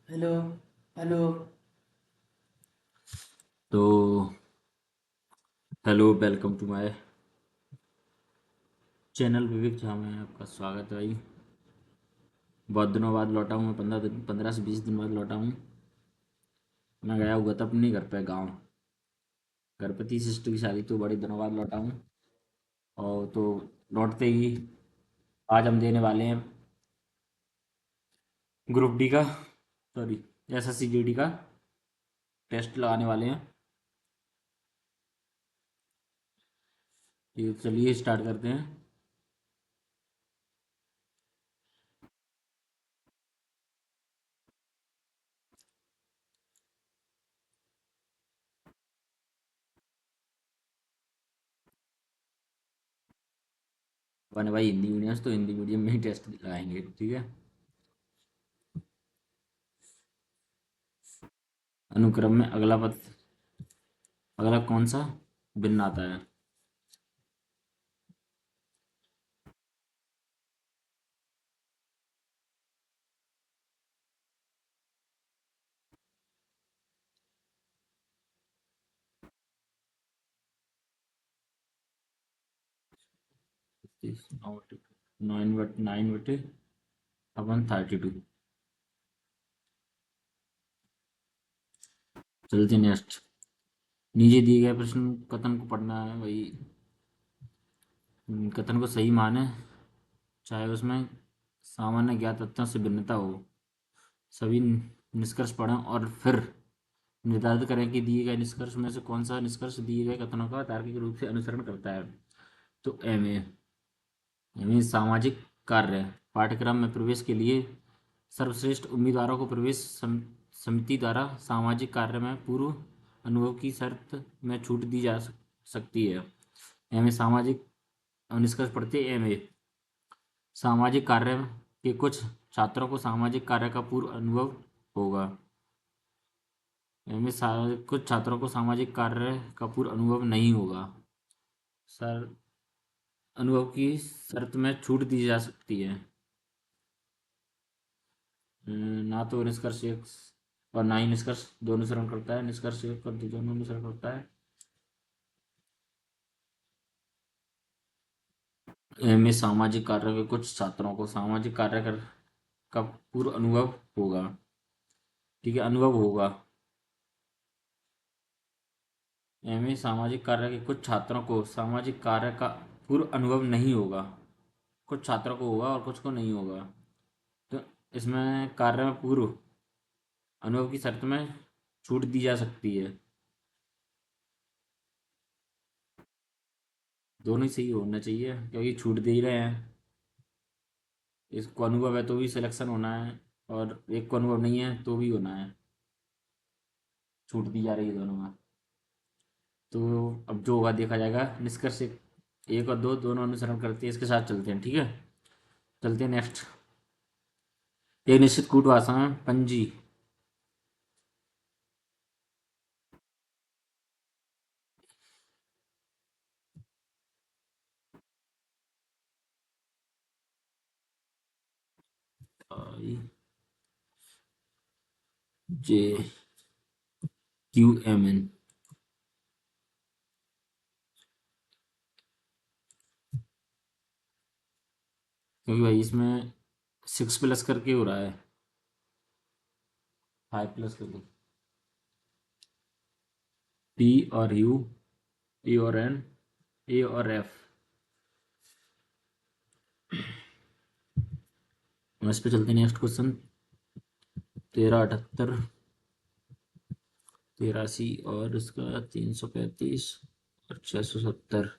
Hello. Hello. तो hello, welcome to my channel Vivek Jha में आपका स्वागत है भाई। बहुत दिनों बाद लौटा हूँ मैं, 15 से 20 दिन बाद लौटा हूँ। मैं गया हुआ था अपने घर पे गाँव। गणपति सिस्टर की शादी, तो बड़े दिनों बाद लौटा हूँ। और तो लौटते ही आज हम देने वाले हैं ग्रुप डी का, सॉरी, एसएससी जीडी का टेस्ट लगाने वाले हैं। ये चलिए स्टार्ट करते हैं। मैंने भाई हिंदी मीडियम, तो हिंदी मीडियम में ही टेस्ट लगाएंगे, ठीक है। अनुक्रम में अगला पद, अगला कौन सा भिन्न आता है? 9/9 अपन 32। चलते नेक्स्ट। नीचे दिए गए प्रश्न कथन को पढ़ना है भाई। कथन को सही माने, चाहे उसमें सामान्य ज्ञात तथ्यों से भिन्नता हो। सभी निष्कर्ष पढ़ें और फिर निर्धारित करें कि दिए गए निष्कर्ष में से कौन सा निष्कर्ष दिए गए कथनों का तार्किक रूप से अनुसरण करता है। तो एम ए सामाजिक कार्य। पाठ्यक्रम में प्रवेश के लिए सर्वश्रेष्ठ उम्मीदवारों को प्रवेश समिति द्वारा सामाजिक कार्य में पूर्व अनुभव की शर्त में छूट दी जा सकती है। एम ए सामाजिक, अब निष्कर्ष पढ़ते एम ए सामाजिक कार्य के कुछ छात्रों को सामाजिक कार्य का पूर्व अनुभव होगा। एम ए कुछ छात्रों को सामाजिक कार्य का पूर्व अनुभव नहीं होगा। सर, अनुभव की शर्त में छूट दी जा सकती है। ना तो निष्कर्ष एक और ना ही निष्कर्ष दो अनुसरण करता है। निष्कर्ष एक और दोनों अनुसरण करता है। में सामाजिक कार्य के कुछ छात्रों को सामाजिक कार्य का पूर्व अनुभव होगा, ठीक है, अनुभव होगा। में सामाजिक कार्य के कुछ छात्रों को सामाजिक कार्य का पूर्व अनुभव नहीं होगा। कुछ छात्रों को होगा और कुछ को नहीं होगा। तो इसमें कार्य में पूर्व अनुभव की शर्त में छूट दी जा सकती है। दोनों ही सही होना चाहिए क्योंकि छूट दे ही रहे हैं। इसको अनुभव है तो भी सिलेक्शन होना है, और एक को अनुभव नहीं है तो भी होना है। छूट दी जा रही है दोनों में। तो अब जो होगा देखा जाएगा। निष्कर्ष एक, एक और दो दोनों अनुसरण करते हैं, इसके साथ चलते हैं, ठीक है। चलते हैं नेक्स्ट। एक निश्चित कूट भाषा में पंजी। आई जे QMN। क्योंकि भाई इसमें 6 प्लस करके हो रहा है, 5 प्लस करके। P और U, E और N, A और F। इस पे चलते हैं नेक्स्ट क्वेश्चन। 1378, 83 और इसका 335 और 670।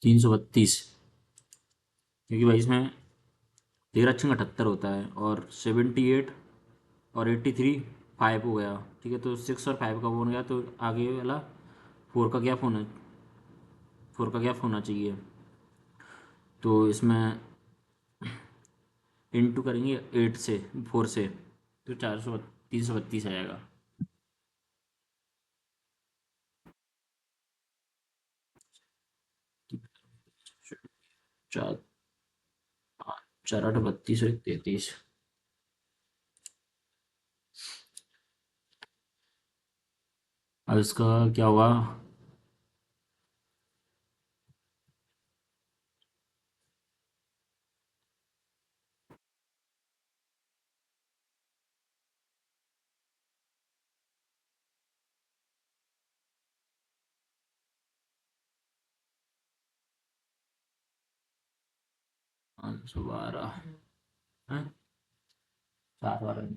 332, क्योंकि भाई इसमें 13×78 होता है, और 78 और 83 5 हो गया। ठीक है, तो 6 और 5 का वो हो गया, तो आगे वाला 4 का गैप होना 4 का गैप होना चाहिए। तो इसमें इंटू करेंगे 8 से 4 से, तो 332 आएगा। चार 4 8 32 और 33। अब इसका क्या हुआ? पाँच सौ बारह है, 4 बारह।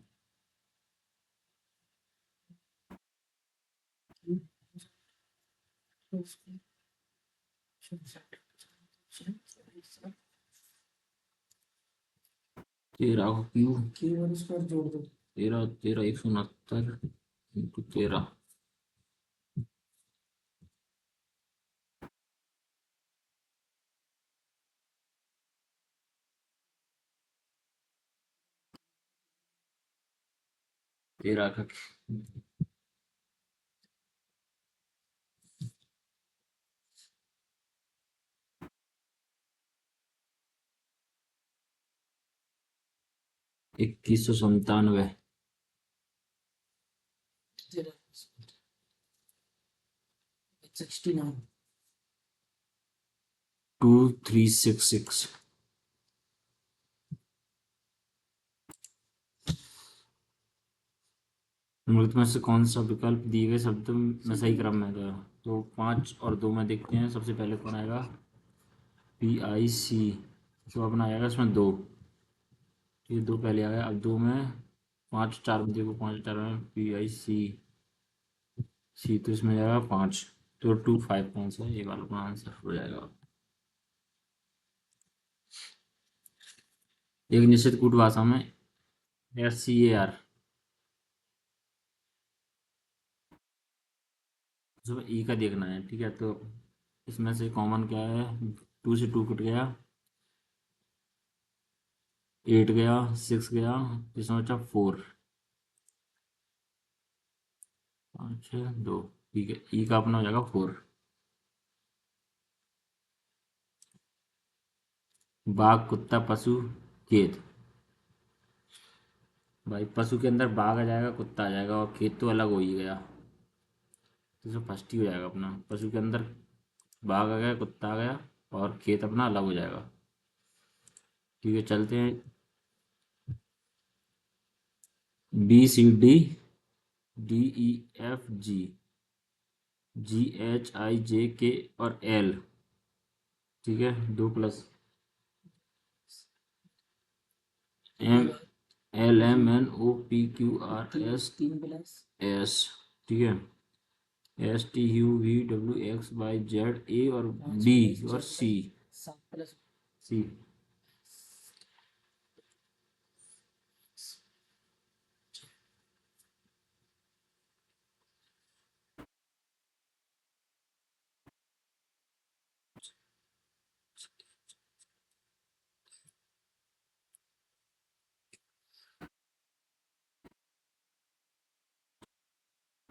तेरह को क्यू, तेरह तेरह 169 इंटू 13। तेरह का 2197। 2366। निम्नलिखित में से कौन सा विकल्प दिए गए शब्द में सही क्रम में था? तो 5 और 2 में देखते हैं, सबसे पहले कौन आएगा? PIC। तो अपना आएगा इसमें 2। ये 2 पहले आया, अब 2 में 5 4 में देखो, 5 4 में PIC, तो इसमें जाएगा 5। तो 2 5 कौन सा है? ये वाला अपना आंसर हो जाएगा। एक निश्चित कूट भाषा में SCAR, इसमें ई का देखना है। ठीक है, तो इसमें से कॉमन क्या है? 2 से 2 कट गया, 8 गया, 6 गया, इसमें बचा 4। 5 6 2। ठीक है, ई का अपना हो जाएगा 4। बाघ कुत्ता पशु खेत। भाई पशु के अंदर बाघ आ जाएगा, कुत्ता आ जाएगा, और खेत तो अलग हो ही गया, तो इसमें फर्स्ट ही हो जाएगा अपना। पशु के अंदर बाघ आ गया, कुत्ता आ गया, और खेत अपना अलग हो जाएगा। ठीक है, चलते हैं। BCDDEFGHIJK और L। ठीक है, 2+MLMNOPQRS ठीक है, STUVWXYZ A और B और C।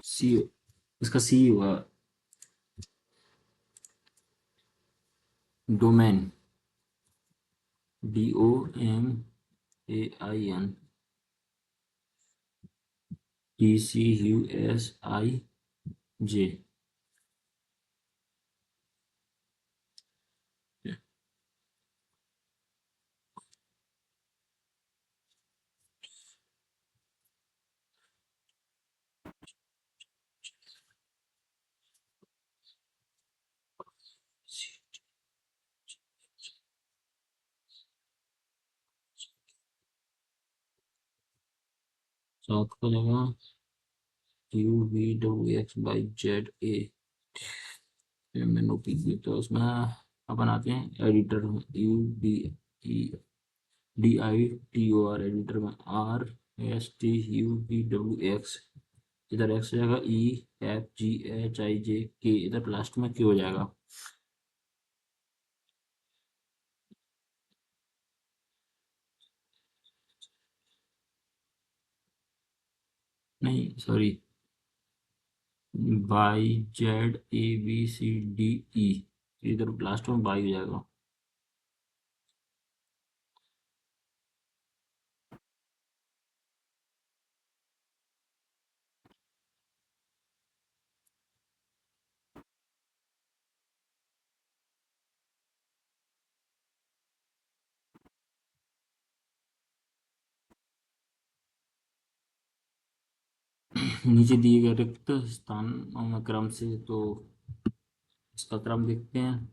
सी, इसका सी हुआ। Domain, DOMAIN TCUSIJ। सात का जगह UVWXYZ A MNOP, तो उसमें अपन आते हैं एडिटर में, DITOR एडिटर में RSTUVWX, इधर एक्स हो जाएगा, EFGHIJK, इधर लास्ट में K हो जाएगा। नहीं सॉरी, YZABCDE, इधर लास्ट में बाई हो जाएगा। नीचे दिए गए रिक्त स्थानों में क्रम से, तो इसका क्रम देखते हैं।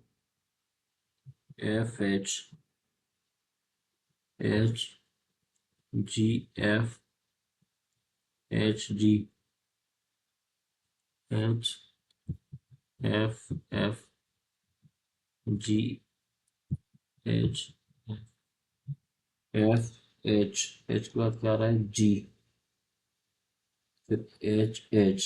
FHGFFFGH, H के बाद क्या आ रहा है, G, फिर HH,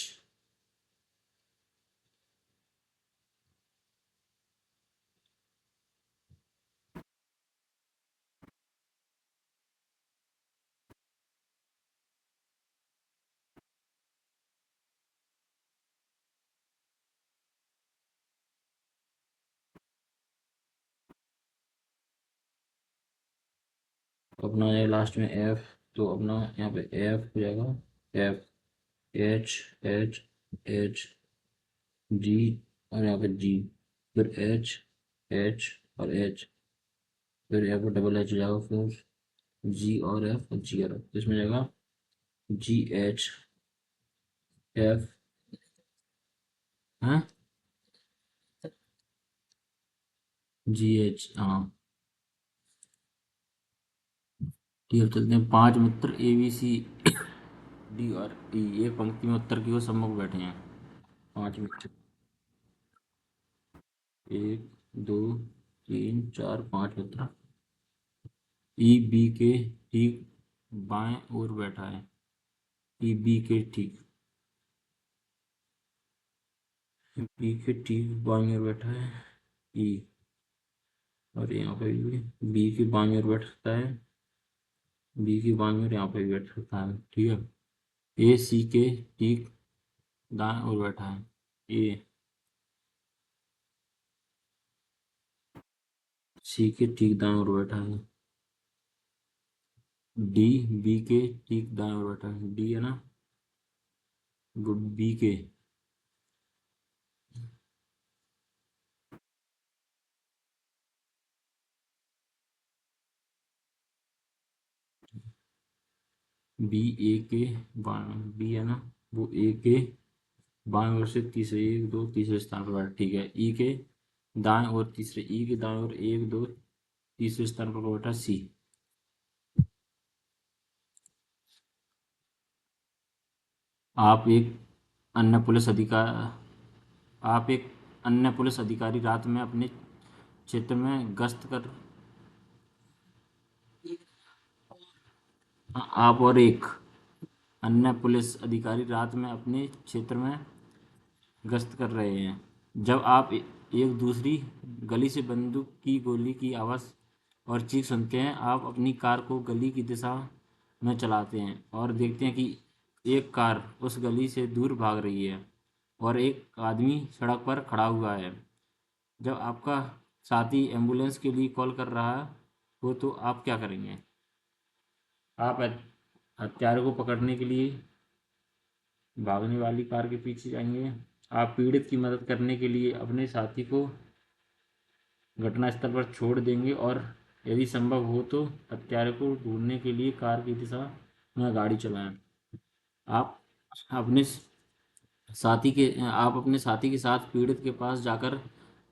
अपना है लास्ट में F, तो अपना यहाँ पे F हो जाएगा, FHHH, G, और यहाँ पे G, फिर H और H, फिर यहाँ पे डबल H हो जाएगा, फिर G और F और G और F, तो इसमें जाएगा GHF, हाँ GH, हाँ ठीक है। चलते हैं, पांच मित्र ABCDRE एक पंक्ति में उत्तर की ओर सम्मुख बैठे हैं। पांच मित्र, एक, दो, तीन, चार, पांच मित्र EB के ठीक बाएं ओर बैठा है। EB के ठीक, बी के ठीक बाएं ओर बैठा है E, और यहाँ पे भी बी के बाएं ओर बैठ सकता है, बी के बाएं ओर यहाँ पे भी बैठ सकता है, ठीक है। AC के ठीक दाएं ओर बैठा है A, C के ठीक दाएं ओर बैठा है D, B के ठीक दाएं ओर बैठा है D, है ना, गुड, B के, B A के बाएं, B है ना, वो A के बाएं ओर से तीसरे, एक दो तीसरे स्थान पर बैठा, ठीक है। E के दाएं ओर तीसरे, E के दाएं ओर एक दो तीसरे स्थान पर बैठा C। आप एक अन्य पुलिस अधिकार आप एक अन्य पुलिस अधिकारी रात में अपने क्षेत्र में गश्त कर, हाँ, आप और एक अन्य पुलिस अधिकारी रात में अपने क्षेत्र में गश्त कर रहे हैं। जब आप एक दूसरी गली से बंदूक की गोली की आवाज़ और चीख सुनते हैं, आप अपनी कार को गली की दिशा में चलाते हैं और देखते हैं कि एक कार उस गली से दूर भाग रही है और एक आदमी सड़क पर खड़ा हुआ है। जब आपका साथी एम्बुलेंस के लिए कॉल कर रहा हो तो आप क्या करेंगे? आप हत्यारे को पकड़ने के लिए भागने वाली कार के पीछे जाएंगे। आप पीड़ित की मदद करने के लिए अपने साथी को घटनास्थल पर छोड़ देंगे और यदि संभव हो तो हत्यारे को ढूंढने के लिए कार की दिशा में गाड़ी चलाएं। आप अपने आप अपने साथी के साथ पीड़ित के पास जाकर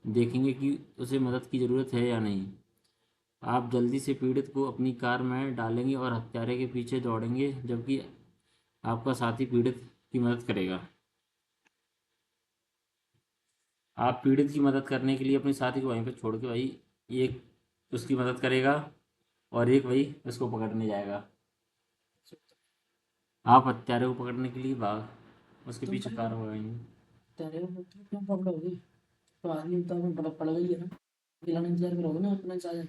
देखेंगे कि उसे मदद की ज़रूरत है या नहीं। आप जल्दी से पीड़ित को अपनी कार में डालेंगे और हत्यारे के पीछे दौड़ेंगे जबकि आपका साथी पीड़ित की मदद करेगा। आप पीड़ित की मदद करने के लिए अपने साथी को वहीं पर छोड़ के भाई एक उसकी मदद करेगा और एक वही उसको पकड़ने जाएगा। आप हत्यारे को पकड़ने के लिए भाग उसके तुम पीछे कहीं कार भगाएंगे। तेरे को तुम क्यों पकड़ोगे? तो आदमी तो हमें पड़ गई है ना, खिलाने इंतजार करोगे ना अपने साथ।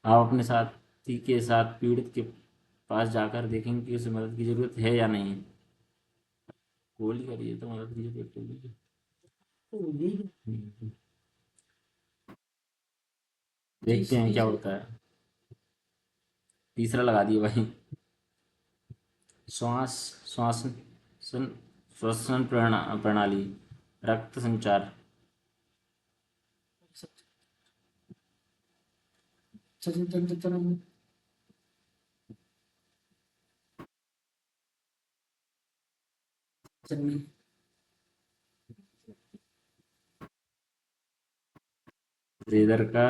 आप अपने साथी के साथ पीड़ित के पास जाकर देखेंगे कि उसे मदद की जरूरत है या नहीं। गोली करिए तो मदद की जरूरत होगी। तो ठीक है। हम्म, देखते हैं क्या तीसरा। होता है। तीसरा लगा दिए भाई। श्वास श्वासन श्वसन प्रणाली, रक्त संचार। सचिन तेंदुलकर। चलनी। इधर का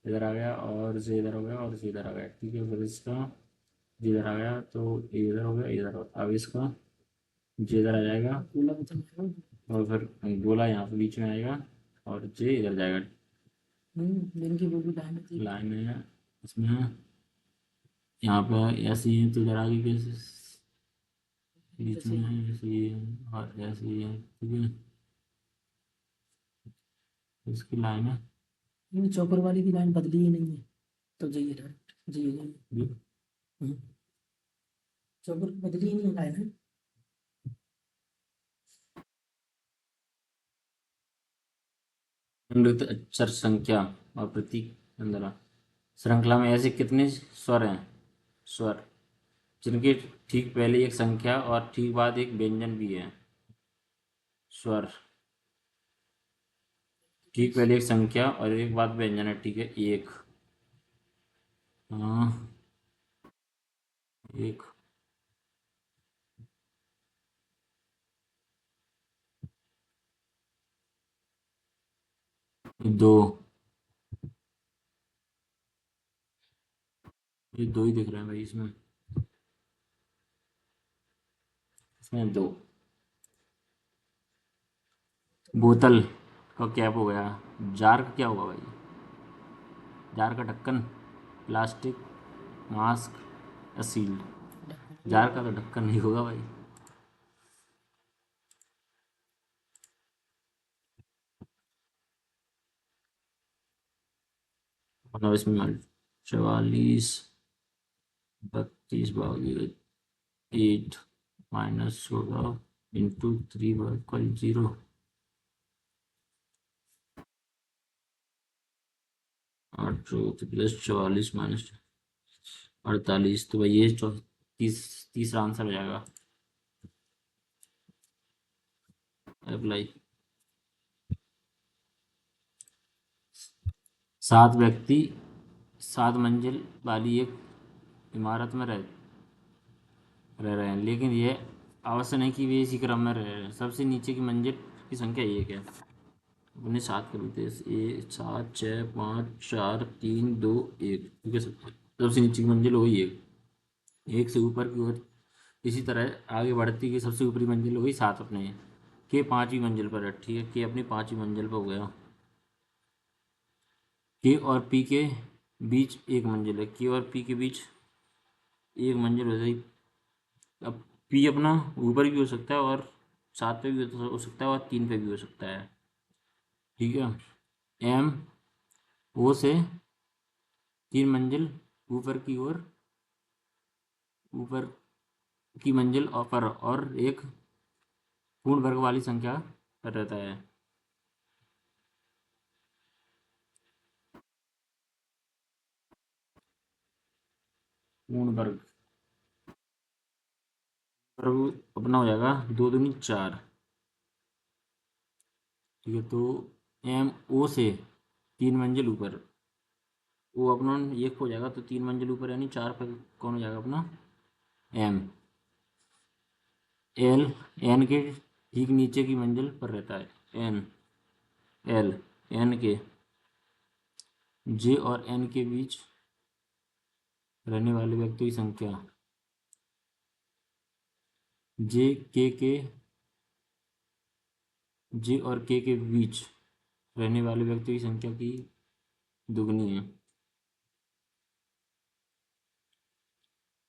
इधर आ गया और ये इधर हो गया और ये इधर आ गया, ठीक है। फिर इसका ये इधर आ गया तो ये इधर हो गया, इधर अब इसका ये इधर आ जाएगा गोला बचल। और फिर गोला यहाँ पे बीच में आएगा और ये इधर जाएगा। दिन की वो भी टाइम थी। लाइन है इसमें, यहाँ पे ऐसे ही है तो इधर आगे कैसे बीच जैसे में है, ऐसे ही है और ऐसे ही है, ठीक है। इसकी लाइन है ये चौकर वाली की लाइन बदली ही नहीं है। तो जाइए डायरेक्ट जाइए जाइए। ये। हम्म, चौकर बदली ही नहीं है लाइन है। निम्नलिखित अक्षर संख्या और प्रतीक अंदर श्रृंखला में ऐसे कितने स्वर हैं, स्वर जिनके ठीक पहले एक संख्या और ठीक बाद एक व्यंजन भी है। स्वर ठीक पहले एक संख्या और एक बाद व्यंजन है, ठीक है। एक, हाँ, एक, दो, ये दो ही दिख रहे हैं भाई इसमें। इसमें दो। बोतल का कैप हो गया। जार का क्या होगा भाई? जार का ढक्कन, प्लास्टिक, मास्क या ढक्कन सील्ड। ही जार होगा। का तो ढक्कन नहीं होगा भाई। मतलब इसमें 44 32 भागे 8 माइनस 16 इंटू 3/0। 8 प्लस 44 माइनस 48, तो भाई ये 30 आंसर हो जाएगा। अप्लाई। 7 व्यक्ति 7 मंजिल वाली एक इमारत में रह रहे हैं, लेकिन यह आवश्यक नहीं कि वे इसी क्रम में रह रहे हैं। सबसे नीचे की मंजिल की संख्या एक है। उन्हें 7 कर देते हैं, 7 6 5 4 3 2 1, ठीक है। सबसे नीचे की मंजिल हो गई एक। एक से ऊपर की ओर इसी तरह आगे बढ़ती गई, सबसे ऊपरी मंजिल हो गई 7 अपने के 5वीं मंजिल पर है, ठीक है। के अपनी 5वीं मंजिल पर हो गया। के और पी के बीच एक मंजिल है, के और पी के बीच एक मंजिल हो गई। अब पी अपना ऊपर भी हो सकता है और 7 पे भी हो सकता है और 3 पे भी हो सकता है, ठीक है। एम ओ से 3 मंजिल ऊपर की ओर, ऊपर की मंजिल और पर और एक पूर्ण वर्ग वाली संख्या पर रहता है। पूर्ण वर्ग वर्ग अपना हो जाएगा 2 दूनी 4, ठीक है। तो एम ओ से 3 मंजिल ऊपर, वो अपना एक हो जाएगा तो 3 मंजिल ऊपर यानी 4 पर कौन हो जाएगा अपना एम। एल एन के ठीक नीचे की मंजिल पर रहता है एन। एल एन के जे और एन के बीच रहने वाले व्यक्तियों की संख्या। जे के जे और के बीच रहने वाले व्यक्तियों की संख्या की दुगनी है।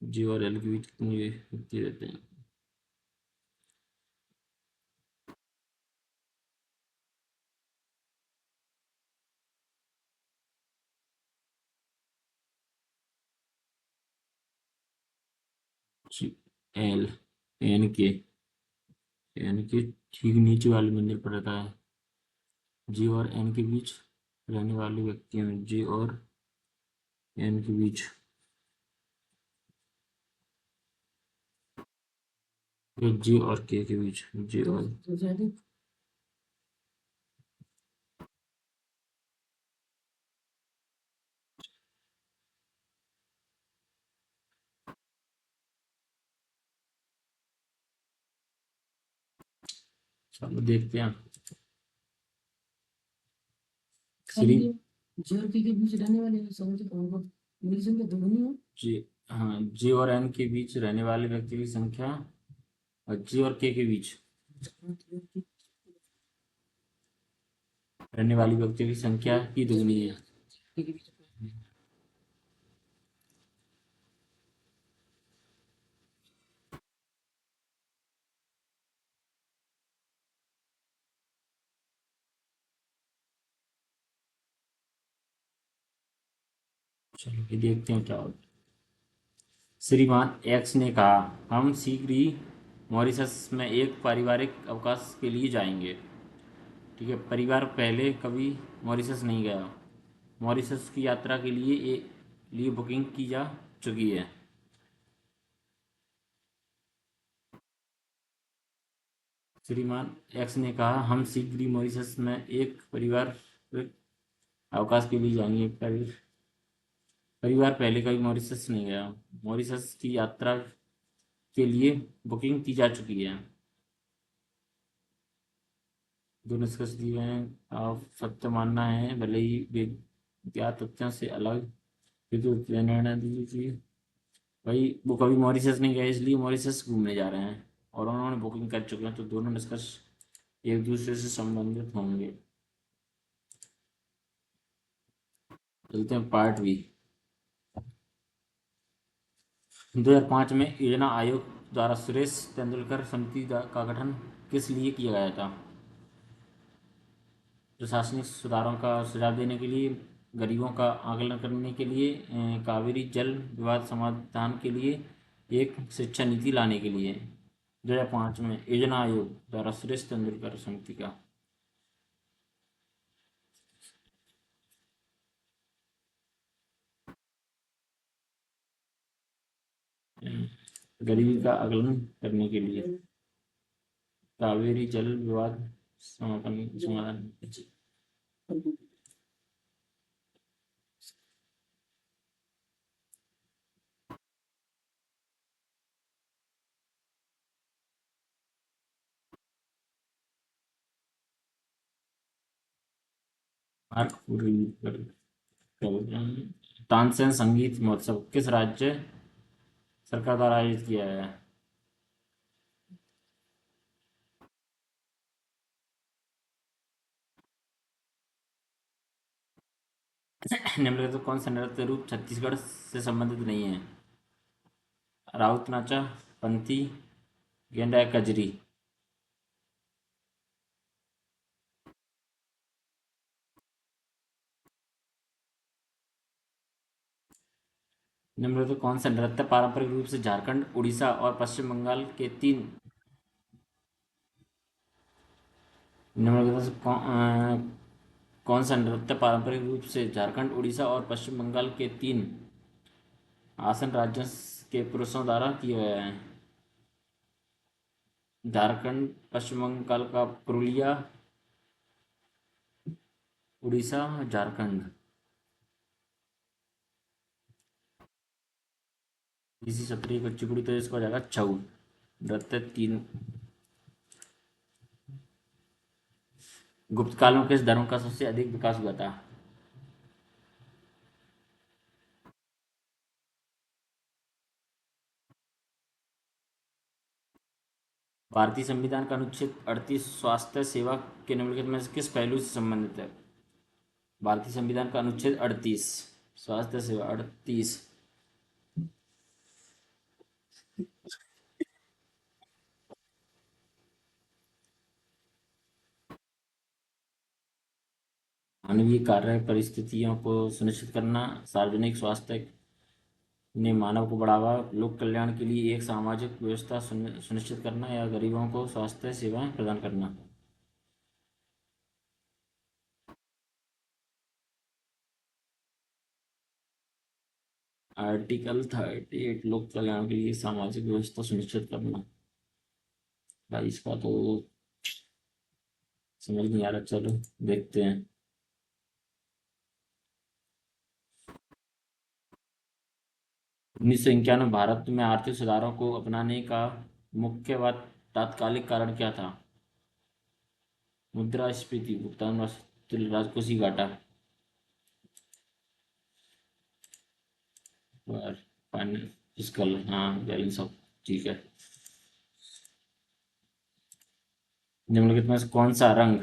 जी और एल के बीच कितनी व्यक्ति रहते हैं? जी एल एन के ठीक नीचे वाले मंजिल पर रहता है। जी और एन के बीच रहने वाले व्यक्तियों में जी और एन के बीच जी और के बीच जी तो और तो शायद चलो देखते हैं। खाली श्री ये जे और के बीच रहने वाले समझ कौन मेरी संख्या दोगुनी हो। जी हाँ जी और एन के बीच रहने वाले व्यक्ति की संख्या और जी और के बीच रहने वाली व्यक्तियों की संख्या की दुगनी है। के बीच चलो ये देखते हैं क्या होता है। श्रीमान एक्स ने कहा हम शीघ्र ही मॉरिशस में एक पारिवारिक अवकाश के लिए जाएंगे। ठीक है, परिवार पहले कभी मॉरिशस नहीं गया। मॉरिशस की यात्रा के लिए बुकिंग की जा चुकी है। श्रीमान एक्स ने कहा हम शीघ्र ही मॉरिशस में एक पारिवारिक अवकाश के लिए जाएंगे। परिवार पहले कभी मॉरिशस नहीं गया। मॉरिशस की यात्रा के लिए बुकिंग की जा चुकी है। जो निष्कर्ष दिए हैं आप सत्य मानना है भले ही वे ज्ञात तथ्यों से अलग, क्योंकि निर्णय दीजिए भाई वो कभी मॉरिशस नहीं गए इसलिए मॉरिशस घूमने जा रहे हैं और उन्होंने बुकिंग कर चुके हैं, तो दोनों निष्कर्ष एक दूसरे से संबंधित होंगे। चलते हैं पार्ट बी। 2005 में योजना आयोग द्वारा सुरेश तेंदुलकर समिति का गठन किस लिए किया गया था? प्रशासनिक सुधारों का सुझाव देने के लिए, गरीबों का आकलन करने के लिए, कावेरी जल विवाद समाधान के लिए, एक शिक्षा नीति लाने के लिए। 2005 में योजना आयोग द्वारा सुरेश तेंदुलकर समिति का गरीबी का आकलन करने के लिए, कावेरी जल विवाद समाधान। मार्क पूरी तानसेन संगीत महोत्सव किस राज्य सरकार द्वारा आयोजित किया गया है? निम्नलिखित कौन सा नृत्य रूप छत्तीसगढ़ से संबंधित नहीं है? राउत नाचा, पंथी, गेंडा या कजरी? निम्नलिखित कौन सा नृत्य पारंपरिक रूप से झारखंड, उड़ीसा और पश्चिम बंगाल के तीन निम्नलिखित से कौन सा नृत्य पारंपरिक रूप से झारखंड, उड़ीसा और पश्चिम बंगाल के तीन आसन राज्यों के पुरुषों द्वारा किया गया है? झारखंड, पश्चिम बंगाल का पुरुलिया, उड़ीसा, झारखंड। इसी सप्तरी कुचिपुड़ी तो इसको हो जाएगा छऊ। नृत्य तीन। गुप्त काल में किस धर्म का सबसे अधिक विकास हुआ था? भारतीय संविधान का अनुच्छेद 38 स्वास्थ्य सेवा के निम्नलिखित में से किस पहलू से संबंधित है? भारतीय संविधान का अनुच्छेद 38 स्वास्थ्य सेवा 38 मानवीय कार्य परिस्थितियों को सुनिश्चित करना, सार्वजनिक स्वास्थ्य ने मानव को बढ़ावा, लोक कल्याण के लिए एक सामाजिक व्यवस्था सुनिश्चित करना या गरीबों को स्वास्थ्य सेवाएं प्रदान करना। आर्टिकल 38 लोक कल्याण के लिए सामाजिक व्यवस्था सुनिश्चित करना। भाई इसका तो समझ नहीं आ रहा, चलो देखते हैं। 1991 भारत में आर्थिक सुधारों को अपनाने का मुख्य व तात्कालिक कारण क्या था? मुद्रास्फीति, भुगतान राजकोषीय घाटा, और फिस्कल, हाँ बैलेंस ऑफ, ठीक है। निम्नलिखित में से कौन सा रंग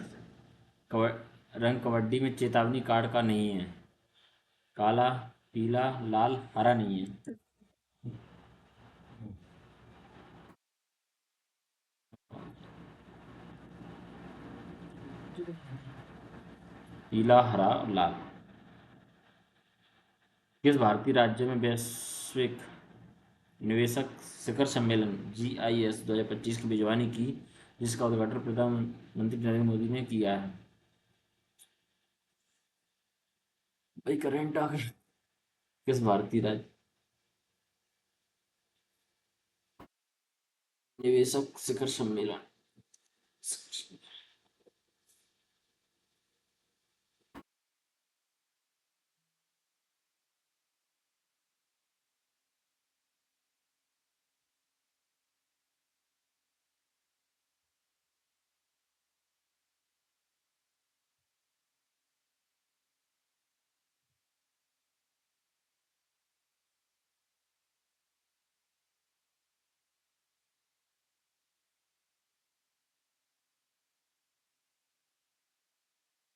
कबड्डी में चेतावनी कार्ड का नहीं है? काला, पीला, लाल, हरा नहीं है। पीला, हरा और लाल। किस भारतीय राज्य में वैश्विक निवेशक शिखर सम्मेलन GIS 2025 की मेजबानी की, जिसका उद्घाटन प्रधानमंत्री नरेंद्र मोदी ने किया है? भाई करंट आ गया। किस भारतीय राज्य निवेशक शिखर सम्मेलन?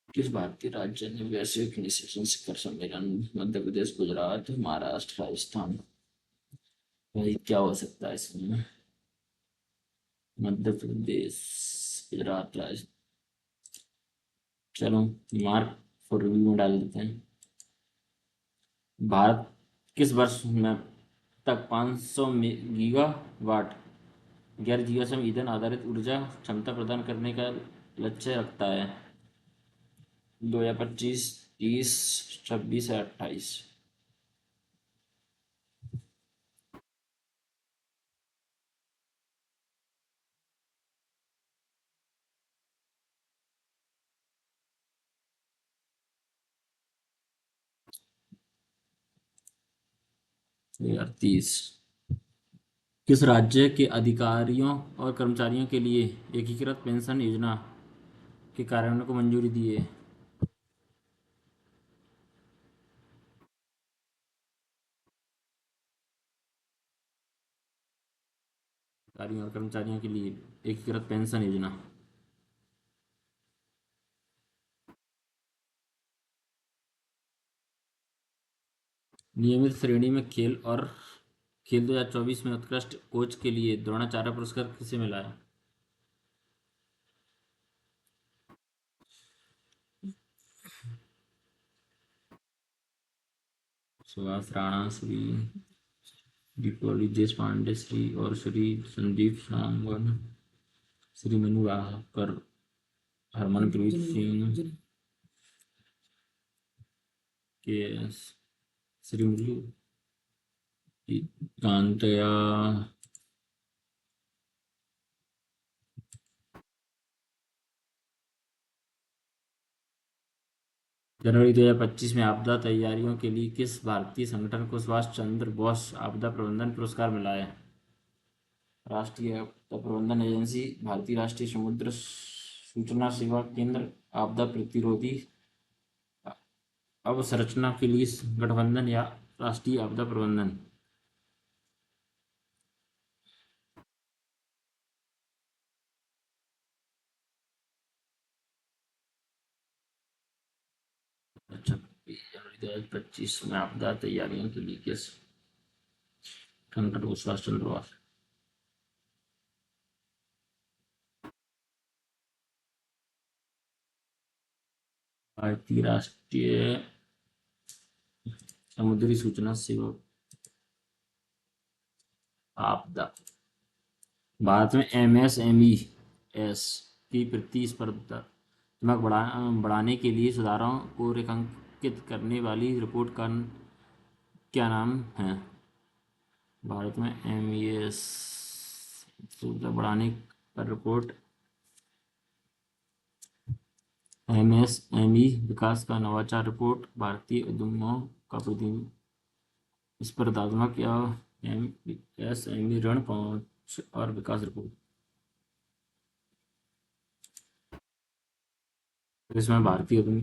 किस भारतीय राज्य ने वैश्विक निवेशक शिखर सम्मेलन? मध्य प्रदेश, गुजरात, महाराष्ट्र, राजस्थान। भाई क्या हो सकता है इसमें? मध्य प्रदेश, गुजरात, राजस्थान। चलो मार्क फॉर रिव्यू में डाल देते हैं। भारत किस वर्ष में तक 500 गीगावाट गैर जीवाश्म ईंधन आधारित ऊर्जा क्षमता प्रदान करने का लक्ष्य रखता है? 2025, 30, 26 या 28? यार 30। किस राज्य के अधिकारियों और कर्मचारियों के लिए एकीकृत पेंशन योजना के कार्यान्वयन को मंजूरी दी है? अधिकारियों और कर्मचारियों के लिए एकीकृत पेंशन योजना। नियमित श्रेणी में खेल 2024 में उत्कृष्ट कोच के लिए द्रोणाचार्य पुरस्कार किसे मिला है? सुभाष राणा, श्री दीपावली देश पांडे, श्री और श्री संदीप सांगवान, श्री मनु वाकर, हरमनप्रीत सिंह के एस, श्री मुरली कांतया। जनवरी 2025 में आपदा तैयारियों के लिए किस भारतीय संगठन को सुभाष चंद्र बोस आपदा प्रबंधन पुरस्कार मिला है? राष्ट्रीय आपदा प्रबंधन एजेंसी, भारतीय राष्ट्रीय समुद्र सूचना सेवा केंद्र, आपदा प्रतिरोधी अवसंरचना के लिए गठबंधन या राष्ट्रीय आपदा प्रबंधन? अच्छा, जनवरी 2025 में आपदा तैयारियों के लिए किस संगठन को सुभाष चंद्र बोस भारतीय राष्ट्रीय समुद्री सूचना सेवा आपदा। भारत में एमएसएमई एस की प्रतिस्पर्धात्मक बढ़ाने के लिए सुधारों को रेखांकित करने वाली रिपोर्ट का क्या नाम है? भारत में एमईएस सुविधा बढ़ाने पर रिपोर्ट एमएसएमई विकास का नवाचार रिपोर्ट भारतीय उद्यमों का प्रतिस्पर्धात्मक या एमएसएमई ऋण पहुंच और विकास रिपोर्ट। इसमें भारतीय उद्यम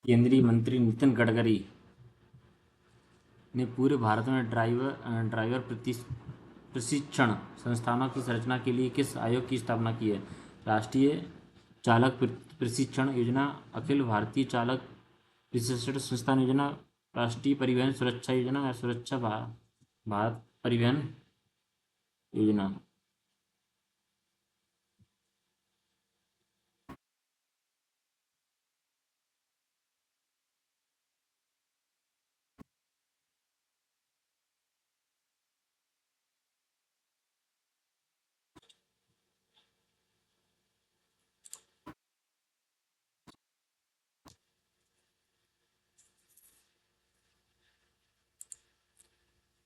केंद्रीय मंत्री नितिन गडकरी ने पूरे भारत में ड्राइवर प्रशिक्षण संस्थानों की संरचना के लिए किस आयोग की स्थापना की है? राष्ट्रीय चालक प्रशिक्षण योजना, अखिल भारतीय चालक प्रशिक्षण संस्थान योजना, राष्ट्रीय परिवहन सुरक्षा योजना या सुरक्षा भारत परिवहन योजना।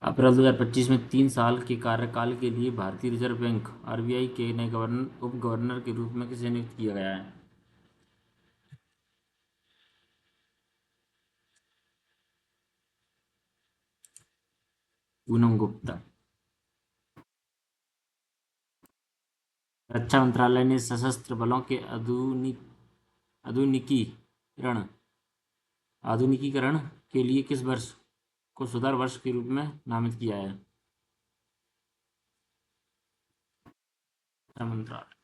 अप्रैल 2025 में 3 साल के कार्यकाल के लिए भारतीय रिजर्व बैंक आरबीआई के नए उप गवर्नर के रूप में किसे नियुक्त किया गया है? पूनम गुप्ता। रक्षा मंत्रालय ने सशस्त्र बलों के आधुनिकीकरण आधुनिकीकरण के लिए किस वर्ष को सुधार वर्ष के रूप में नामित किया है? रक्षा मंत्रालय।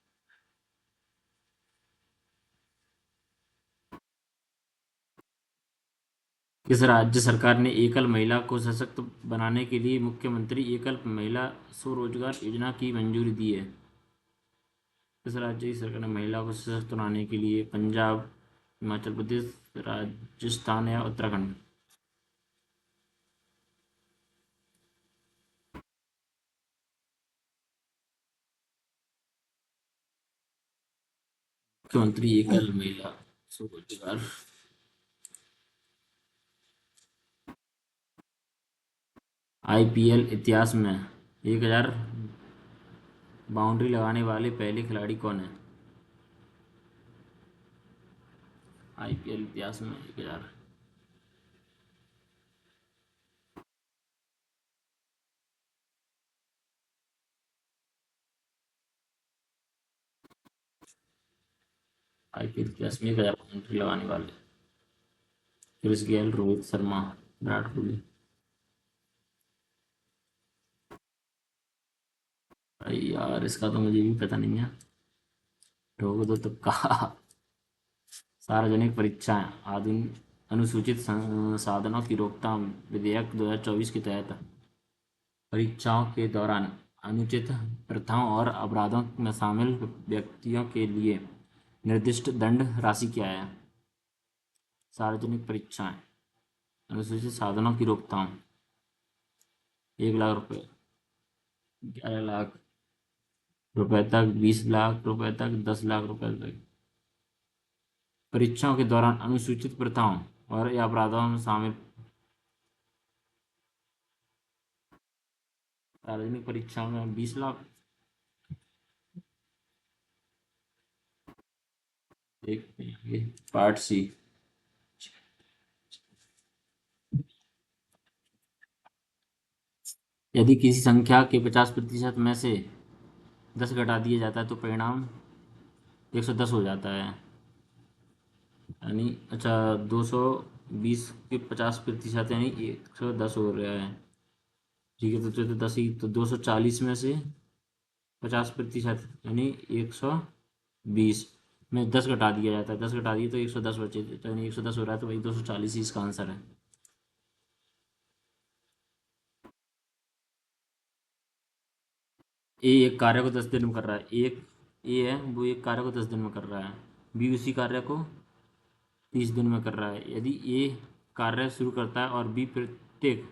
किस राज्य सरकार ने एकल महिला को सशक्त बनाने के लिए मुख्यमंत्री एकल महिला स्वरोजगार योजना की मंजूरी दी है? किस राज्य की सरकार ने महिला को सशक्त बनाने के लिए पंजाब, हिमाचल प्रदेश, राजस्थान या उत्तराखंड? मुख्यमंत्री एकल महिला स्वरोजगार। आईपीएल इतिहास में 1000 बाउंड्री लगाने वाले पहले खिलाड़ी कौन है? आईपीएल इतिहास में 1000। आईपीएल इतिहास में 1000 बाउंड्री लगाने वाले क्रिस गेल, रोहित शर्मा, विराट कोहली। भाई यार इसका तो मुझे भी पता नहीं है, ठोक दो तुक्का। सार्वजनिक परीक्षाएं अनुसूचित साधनों की रोकथाम विधेयक 2024 के तहत परीक्षाओं के दौरान अनुचित प्रथाओं और अपराधों में शामिल व्यक्तियों के लिए निर्दिष्ट दंड राशि क्या है? सार्वजनिक परीक्षाएं अनुसूचित साधनों की रोकथाम 1 लाख रुपए, 11 लाख रुपए तक, 20 लाख रुपए तक, 10 लाख रुपए तक। परीक्षाओं के दौरान अनुसूचित प्रथाओं और या अपराधों में शामिल सार्वजनिक परीक्षाओं में 20 लाख। देखते हैं पार्ट सी। यदि किसी संख्या के 50% में से 10 घटा दिया जाता है तो परिणाम 110 हो जाता है, यानी अच्छा 220 के 50% यानी 110 हो रहा है। ठीक है, तो 10 ही तो 240 में से 50% यानी 120 में 10 घटा दिया जाता है, 10 घटा दिए तो 110 बचे, तो यानी 110 हो रहा है, तो वही 240 ही इसका आंसर है। ए एक कार्य को 10 दिन में कर रहा है, एक ए है वो एक कार्य को 10 दिन में कर रहा है, बी उसी कार्य को 30 दिन में कर रहा है। यदि ए कार्य शुरू करता है और बी प्रत्येक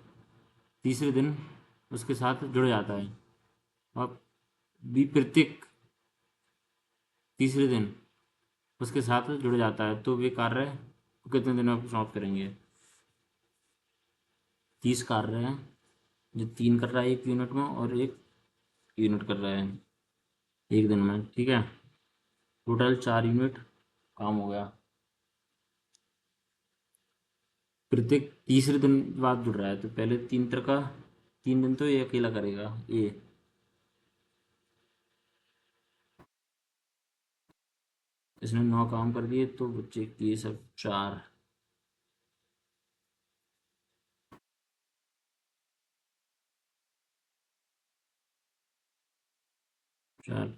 तीसरे दिन उसके साथ जुड़ जाता है, और बी प्रत्येक तीसरे दिन उसके साथ जुड़ जाता है, तो वे कार्य को कितने दिन में समाप्त करेंगे? 30 कार्य हैं, जो 3 कर रहा है 1 यूनिट में और 1 यूनिट कर रहा है 1 दिन में। ठीक है, टोटल 4 यूनिट काम हो गया। प्रत्येक तीसरे दिन बाद जुड़ रहा है, तो पहले 3 दिन तो ये अकेला करेगा ये। इसने 9 काम कर दिए, तो बच्चे किए सब 4। चार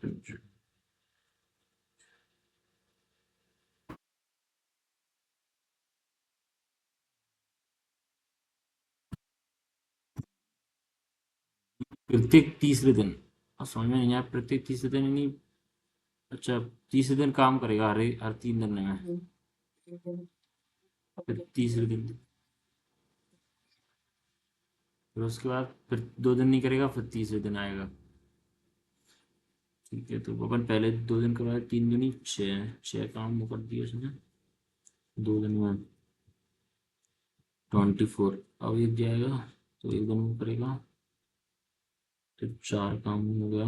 प्रत्येक तीसरे दिन, अब समझ में नहीं आया, प्रत्येक तीसरे दिन यानी अच्छा तीसरे दिन काम करेगा हर 3 दिन में, फिर तीसरे दिन, फिर उसके बाद फिर 2 दिन नहीं करेगा, फिर तीसरे दिन आएगा। ठीक है, तो अपन पहले 2 दिन करवाए, 3 दूनी 6, 6 काम वो कर दिए उसने 2 दिन में, 24। अब एक जाएगा तो 1 दिन में करेगा, तो 4 काम हो गया,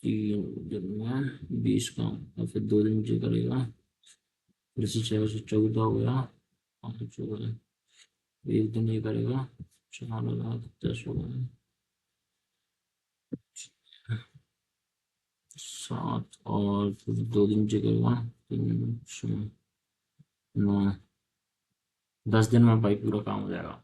3 दिन में 20 काम, और फिर 2 दिन मुझे करेगा, फिर से 6 से 14 हो गया, 5 हो गया, 1 दिन ये करेगा, 4 हो गया, 10 हो गया, 7, और फिर 2 दिन मुझे करेगा, 3, 6, 9, 10 दिन में भाई पूरा काम हो जाएगा।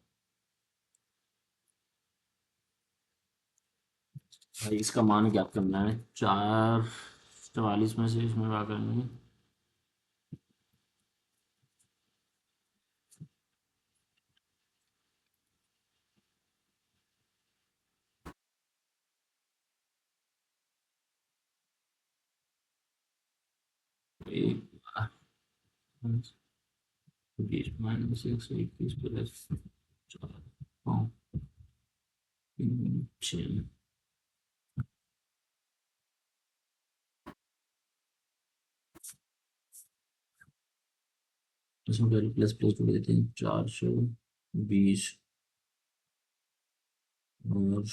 भाई इसका मान ज्ञात करना है, 444 में से इसमें क्या करेंगे, एक 20 - 121 + 4, 5, 3, 6, इसमें पहले प्लस प्लस जोड़ देते हैं, 420 और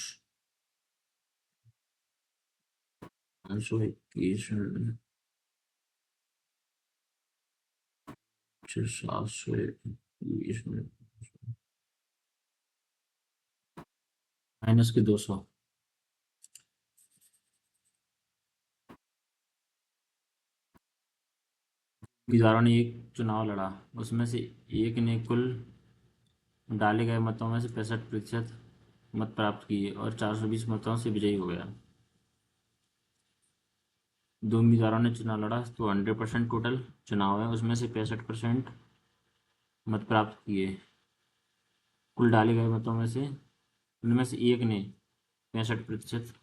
521 721 माइनस के 200। उम्मीदवारों ने एक चुनाव लड़ा, उसमें से एक ने कुल डाले गए मतों में से 65% मत प्राप्त किए और 420 मतों से विजयी हो गया। 2 उम्मीदवारों ने चुनाव लड़ा, तो 100% टोटल चुनाव है, उसमें से 65% मत प्राप्त किए, कुल डाले गए मतों में से उनमें से एक ने 65%,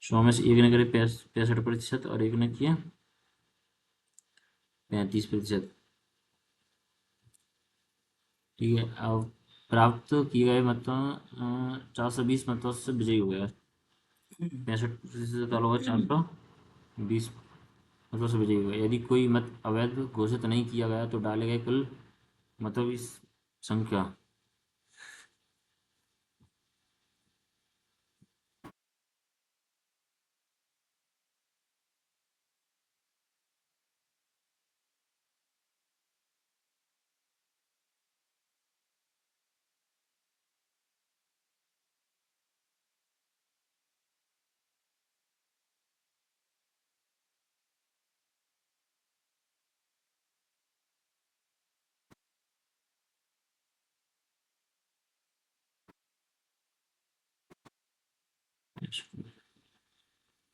100 में से एक ने करे 65% और एक ने किया 35%। ठीक है, अब प्राप्त किए गए मतों 420 मतों से विजयी हो गया, 65% होगा 420 मतों से विजयी हुआ। यदि कोई मत अवैध घोषित नहीं किया गया, तो डाले गए कुल मतों की संख्या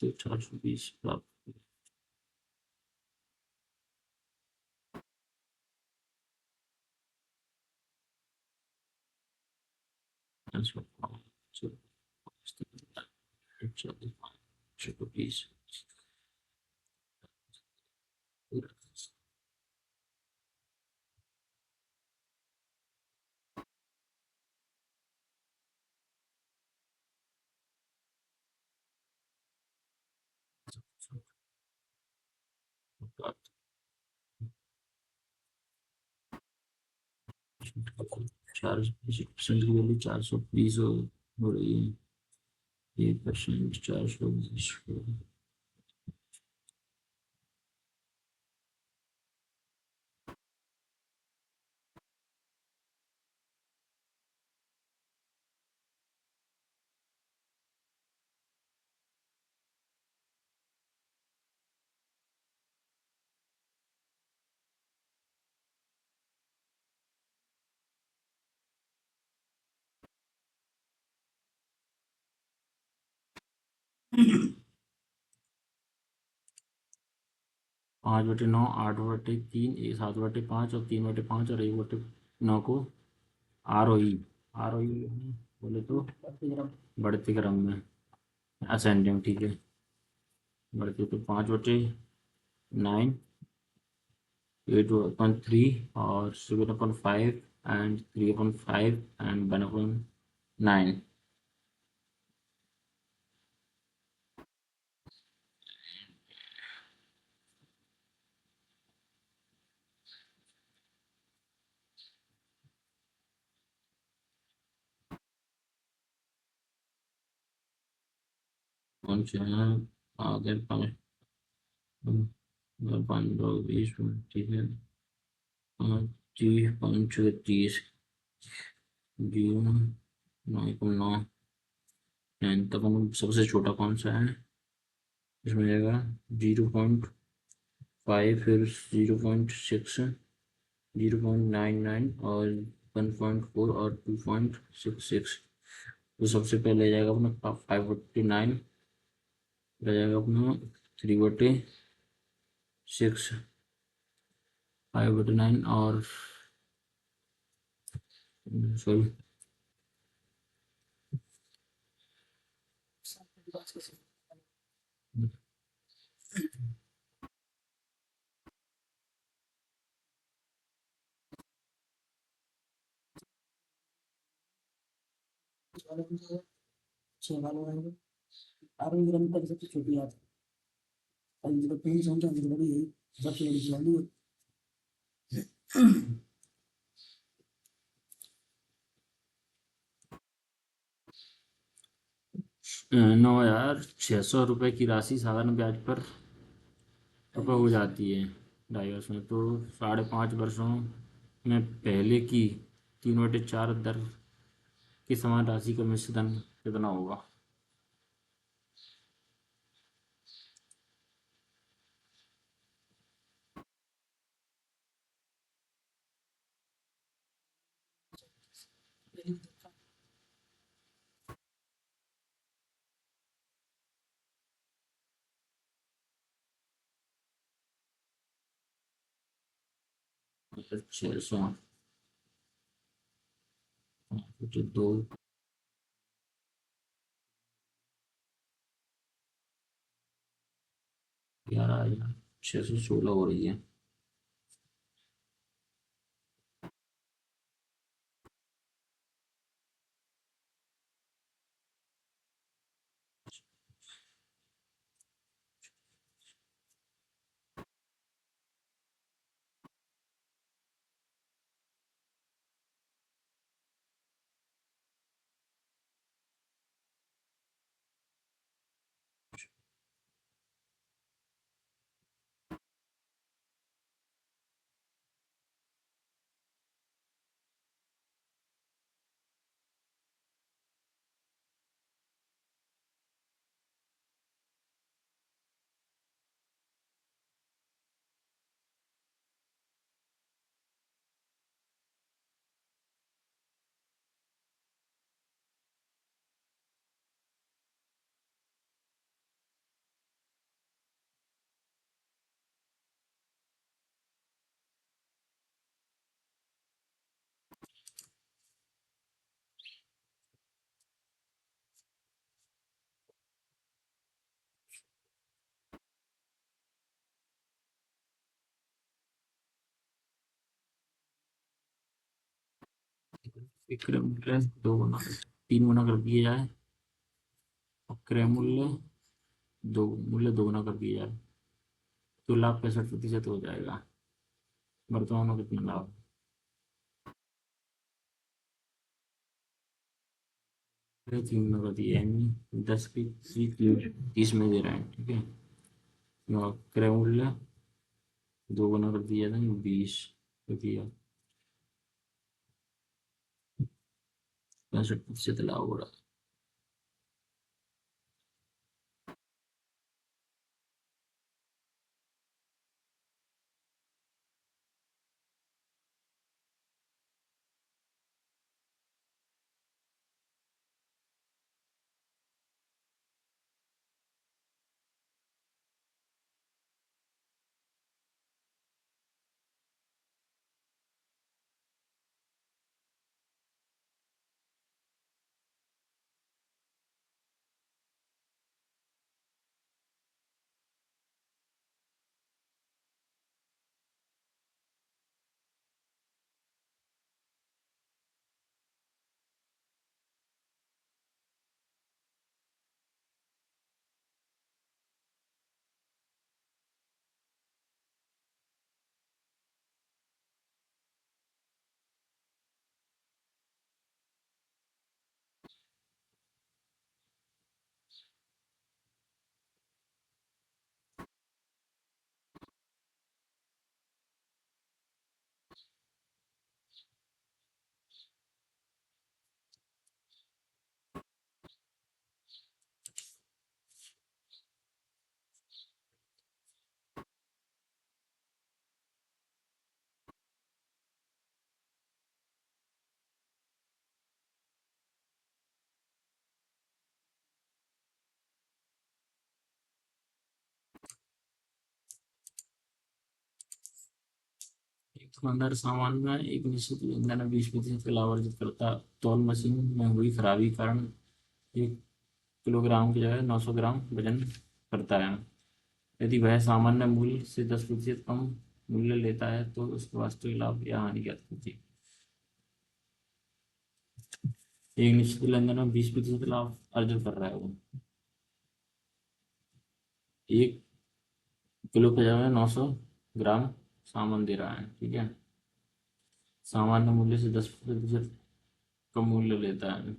तो 420 प्राप्त। चार परसेंट की वैल्यू 420 हो रही है। 1% 420 5/9, 8/3, 7/5 और 3/5 और 1/9 को आरोही आरोही बोले तो बढ़ते क्रम में असेंडिंग, ठीक है। बढ़ते तो 5/9, 8/3 और 7/5 एंड 3/5 एंड 1/9। कौन से हैं आगे 15-20 मिनट, ठीक है। 30 जीरो 9,9 तक सबसे छोटा कौन सा है इसमें रहेगा 0.5, फिर 0.6, 0.99 और 1.4 और 2.66। तो सबसे पहले जाएगा अपना 5/9, रह जाएगा अपना 3/6, 5/9 और सॉरी छह वालों आएंगे। आरोही क्रम तक सबसे छोटी आती है, और जब पहली संख्या सबसे बड़ी है, सबसे बड़ी वाली है। 9,600 रुपये की राशि साधारण ब्याज पर रुपये हो जाती है 2.5 वर्ष में। तो 5.5 वर्षों में पहले की 3/4 दर की समान राशि का मिश्र धन कितना होगा? मतलब 600 तो 2,11,616 हो रही है। विक्रय मूल्य 2 गुना 3 गुना कर दिया जाए और क्रय मूल्य 2 गुना कर दिया जाए तो लाभ 65% हो जाएगा। वर्तमान में कितना लाभ? ये 3 गुना कर दिया यानी 10 की 30 में दे रहे हैं, ठीक है। और क्रय मूल्य 2 गुना कर दिया था 20 कर दिया, 65% लाभ हो रहा है। एक दुकानदार सामान में एक निश्चित ईंधन में 20% का लाभ अर्जित करता है। तौल मशीन में हुई खराबी के कारण 1 किलोग्राम की जगह 900 ग्राम वजन करता है। यदि वह सामान्य मूल्य से 10% कम मूल्य लेता है तो उसका वास्तविक लाभ या हानि ज्ञात होती है। एक निश्चित लेनदेन में 20% लाभ अर्जित कर रहा है वो, 1 किलो की जगह 900 ग्राम सामान दे रहा है, ठीक है। सामान्य मूल्य से 10% कम मूल्य लेता है।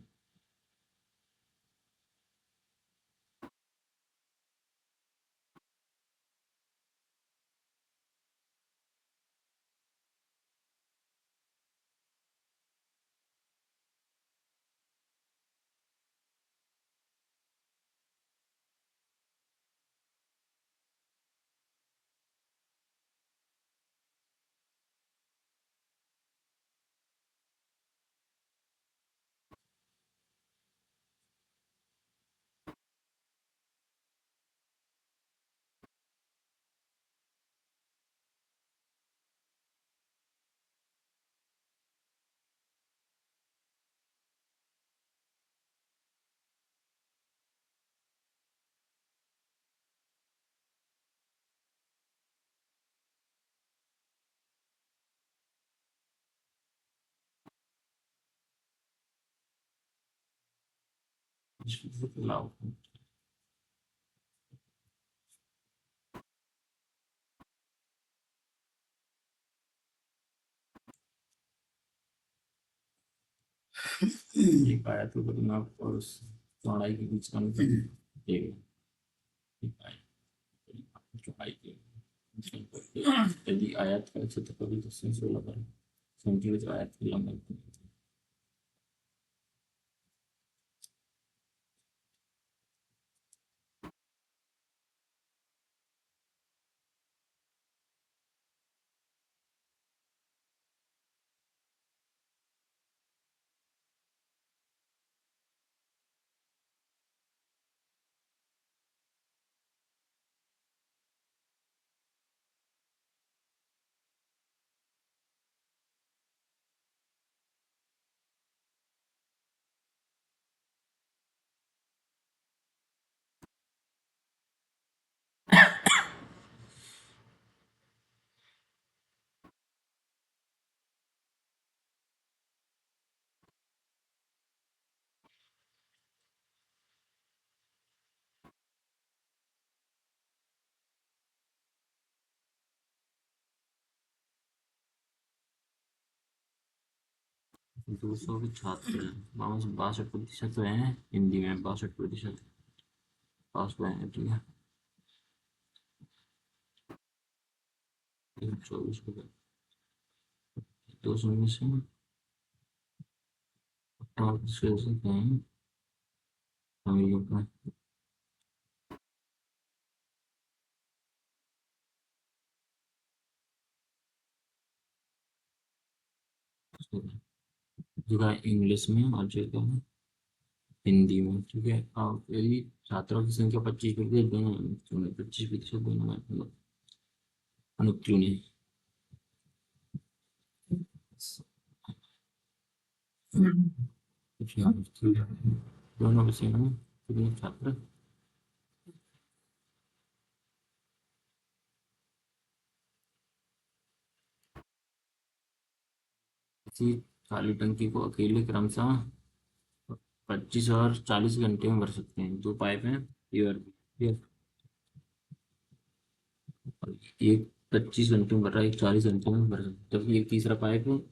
लाभ एक आयत के परिमाप और उस चौड़ाई के बीच का अंतर देगा। एक आयत परिमाप चौड़ाई के बीच का अंतर। यदि आयत का क्षेत्रफल 10 से 16 सेंटीमीटर आयत की लंबाई 200 के छात्र हैं, 62% तो हैं हिंदी में, 62% पास हुए हैं, ठीक है। 24 को 200 में से 68 हैं अमीरों का। जगह इंग्लिश में और जगह हिंदी में, ठीक है। अब यदि छात्रों की संख्या 25% दोनों, 25% दोनों में अनुत्तीर्ण है। दोनों विषय में कितने छात्र? किसी खाली टंकी को अकेले क्रमशः 25 और 40 घंटे में भर सकते हैं। दो पाइप हैं, ये ये- एक 25 घंटे में भर रहा है, एक 40 घंटे में भर सकता है, जबकि एक तीसरा पाइप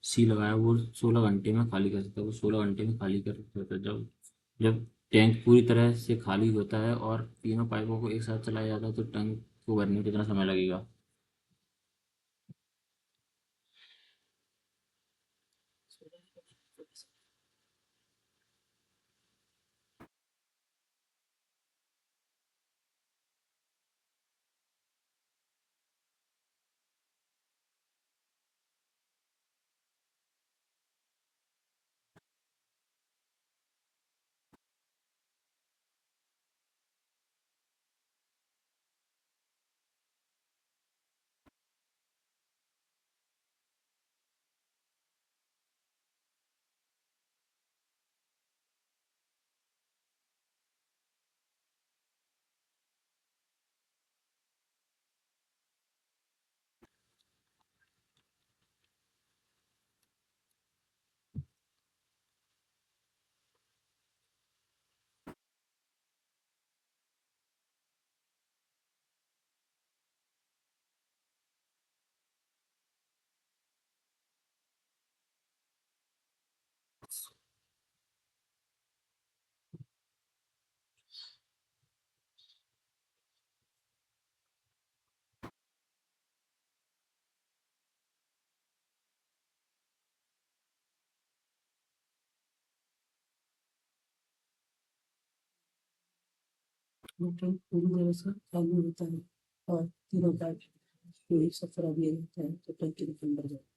सी लगाया वो 16 घंटे में खाली कर सकता है। वो 16 घंटे में खाली कर सकता है। जब जब टैंक पूरी तरह से खाली होता है और तीनों पाइपों को एक साथ चलाया जाता है तो टैंक को भरने में कितना समय लगेगा? टैंक पूरी तरह से खाली होता है और तीनों पाइप को एक साथ चला दिया जाता है तो टैंक के अंदर जाता है।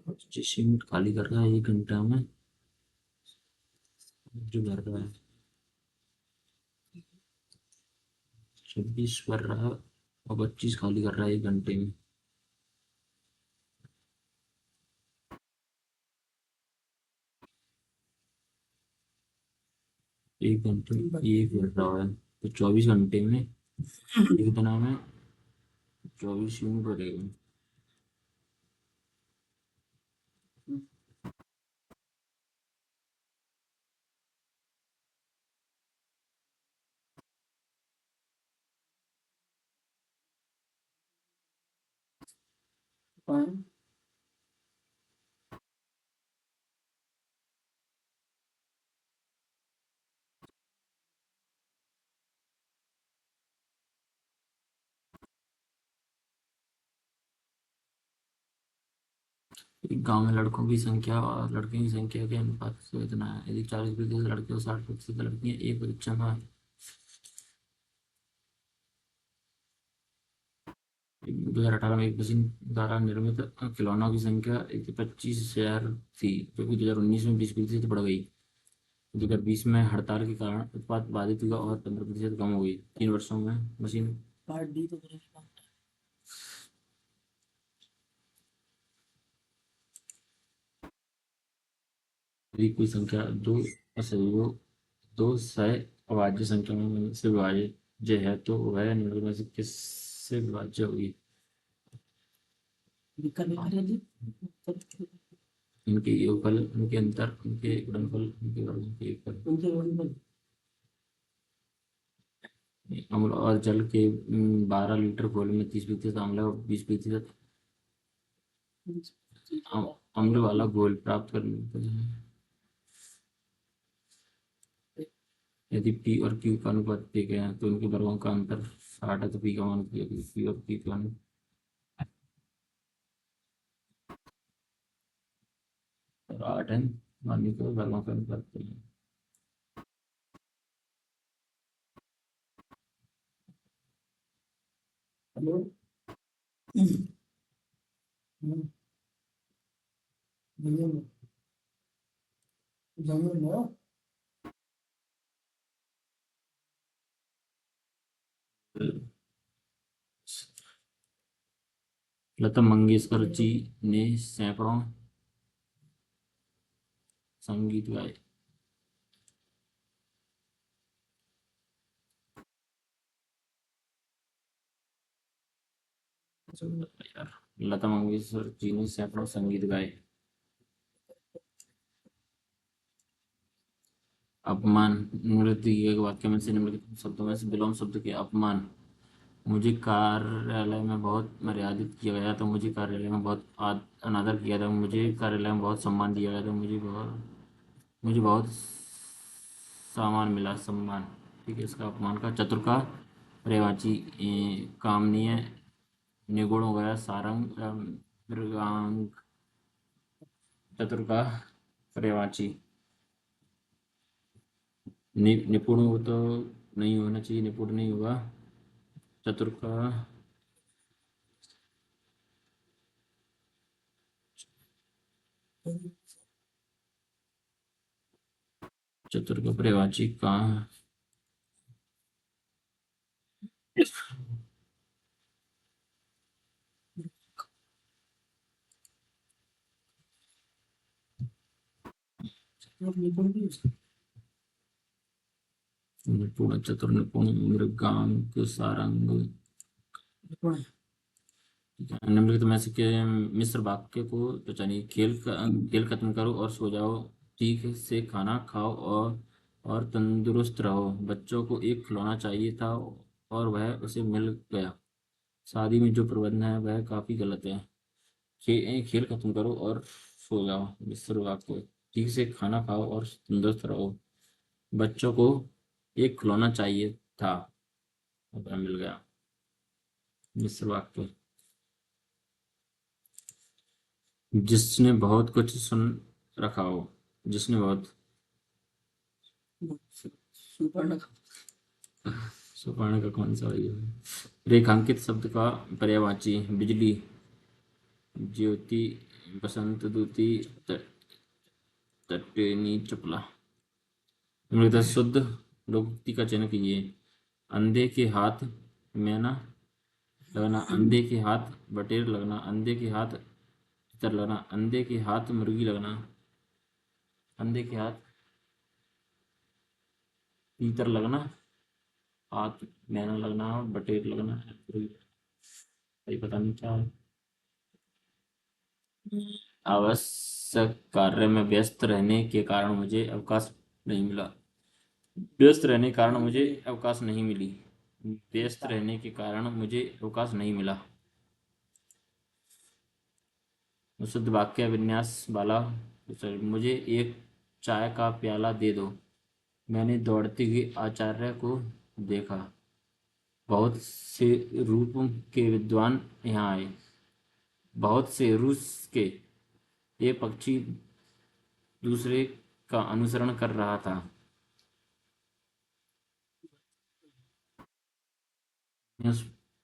25 मिनट खाली कर रहा है 1 घंटा में, जो भर रहा है 26 भर रहा है और 25 खाली कर रहा है 1 घंटे में। 1 घंटे में एक भर रहा है तो 24 घंटे में एक दिन में 24 यूनिट भरेगा। पानी एक गांव में लड़कों की संख्या और लड़कियों की संख्या के अनुपात से इतना है। यदि 40% लड़के और 60% लड़कियां एक परीक्षा में 2018 में एक मशीन द्वारा निर्मित खिलौनों की संख्या 125,000 थी, जो कि 2019 में 20% बढ़ गई। 2020 में हड़ताल के कारण उत्पाद बाधित हुआ और 15% कम हो गई। 3 वर्षों में मशीन पार्ट डी तो करेगा। यदि कोई संख्या दो असहयोग दो सह अभाज्य संख्या में से विभाज्य है तो वह निम्नलिखित में से किससे विभाज्य होगी? विकल्प है जी। इनके योगफल, इनके अंतर, इनके गुणनफल, इनके वर्ग, इनके योगफल। उनके वन अम्ल और जल के 12 लीटर घोल में 30% अम्ल और 20% अम्ल वाला घोल प्राप्त करने के लिए यदि P और Q का अनुपात दिए गए हैं तो उनके वर्गों का अंतर 60 है, तो P का मान P और Q का और 8 है, मानिए को वर्गों का अनुपात करिए। हेलो। जंगल में लता मंगेशकर जी ने सैकड़ों संगीत गाए। यार, लता मंगेशकर जी ने सैकड़ों संगीत गाए। अपमान निम्नलिखित एक वाक्य में से निम्नलिखित शब्दों में से विलोम शब्द के अपमान। मुझे कार्यालय में बहुत मर्यादित किया गया तो मुझे कार्यालय में बहुत अनादर किया था, मुझे कार्यालय में बहुत सम्मान दिया गया था, मुझे बहुत सामान मिला, सम्मान। ठीक है, इसका अपमान का। चतुर का पर्यायवाची कामनीय, निगुण हो गया सारंग मृगांक। चतुर का पर्यायवाची निपुण हो तो नहीं होना चाहिए, निपुण नहीं होगा। चतुर का चतुर का पर्यायवाची कहाँ? निपुण भी उसका निपुण, चतुर, निपुण, मृगांक, सारंग। निपुण है। निम्नलिखित में से के मिश्र वाक्य को पहचानिए। खेल खत्म करो और सो जाओ, ठीक से खाना खाओ और तंदुरुस्त रहो। बच्चों को एक खिलौना चाहिए था और वह उसे मिल गया। शादी में जो प्रबंध है वह काफी गलत है। खेल खत्म करो और सो जाओ, मिश्र वाक्य। ठीक से खाना खाओ और तंदुरुस्त रहो। बच्चों को एक खिलौना चाहिए था और वह मिल गया, मिश्र वाक्य। जिसने बहुत कुछ सुन रखा हो, जिसने बहुत। सुपर्ण सुपर्ण का कौन सा है? रेखांकित शब्द का पर्यायवाची। बिजली, ज्योति, बसंत दूती, तटनी, चपला। मृदा शुद्ध लोकोक्ति का चयन कीजिए। अंधे के हाथ मैना लगना, अंधे के हाथ बटेर लगना, अंधे के हाथ तितर लगना, अंधे के हाथ मुर्गी लगना, अंधे के हाथ तीतर लगना, हाथ मैना लगना, बटेर लगना, मुर्गी, पता नहीं क्या है। आवश्यक कार्य में व्यस्त रहने के कारण मुझे अवकाश नहीं मिला। व्यस्त रहने के कारण मुझे अवकाश नहीं मिली। व्यस्त रहने के कारण मुझे अवकाश नहीं मिला। शुद्ध वाक्य विन्यास वाला। मुझे एक चाय का प्याला दे दो। मैंने दौड़ते हुए आचार्य को देखा। बहुत से रूप के विद्वान यहाँ आए। बहुत से रूस के एक पक्षी दूसरे का अनुसरण कर रहा था। यह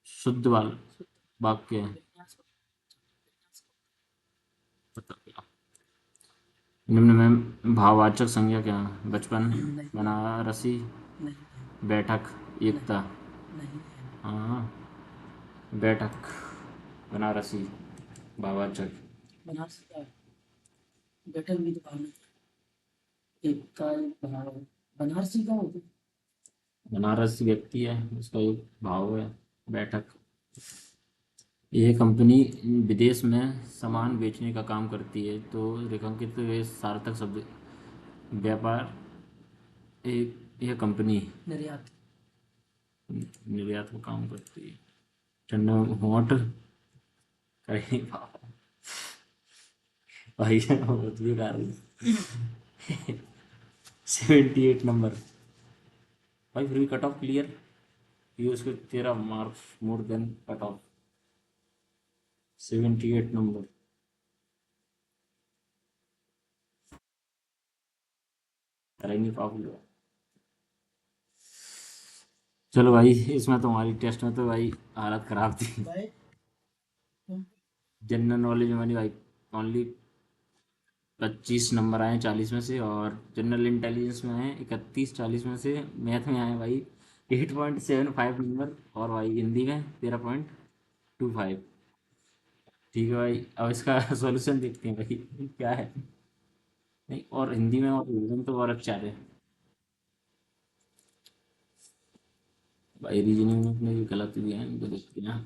शुद्ध वाक्य है। निम्न में भाववाचक संज्ञा क्या है? बचपन, बनारसी, बैठक, एकता। हाँ, बैठक, बनारसी, भाववाचक। बनारसी का बैठक भी तो भावना एक का बनारसी का होता बनारस व्यक्ति है, उसका एक भाव है। बैठक। यह कंपनी विदेश में सामान बेचने का काम करती है, तो रेखांकित सार्थक शब्द। व्यापार, एक यह कंपनी निर्यात निर्यात का काम करती है। ठंडा होंठ, कहीं भाव। भाई बहुत बेकार है। 78 नंबर। भाई फिर भी कट ऑफ क्लियर। ये उसको 13 marks more than cut off. 78 number. करेंगे काफी। चलो भाई, इसमें तो हमारी टेस्ट में तो भाई हालत खराब थी। भाई जनरल नॉलेज में मैंने भाई ओनली 25 नंबर आए 40 में से, और जनरल इंटेलिजेंस में आए 31 40 में से। मैथ में आए भाई 8.75 नंबर, और भाई हिंदी में 13.25। ठीक है भाई, अब इसका सॉल्यूशन देखते हैं भाई क्या है। नहीं, और हिंदी में और रीजनिंग तो और अच्छा है। भाई रीजनिंग में भी गलत भी है, इनको देखते हैं।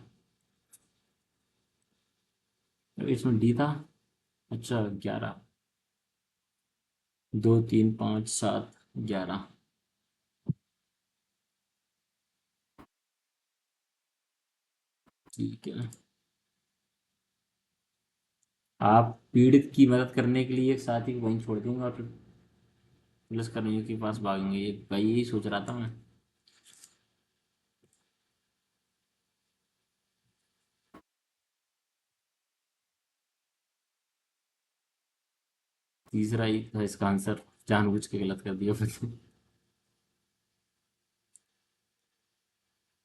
इसमें डी था। अच्छा 11। 2 3 5 7 11। ठीक है। आप पीड़ित की मदद करने के लिए एक साथी को वहीं छोड़ देंगे और फिर पुलिसकर्मियों के पास भागेंगे, ये भाई यही सोच रहा था मैं। तीसरा ही था इसका आंसर, जानबूझ के गलत कर दिया फिर तो।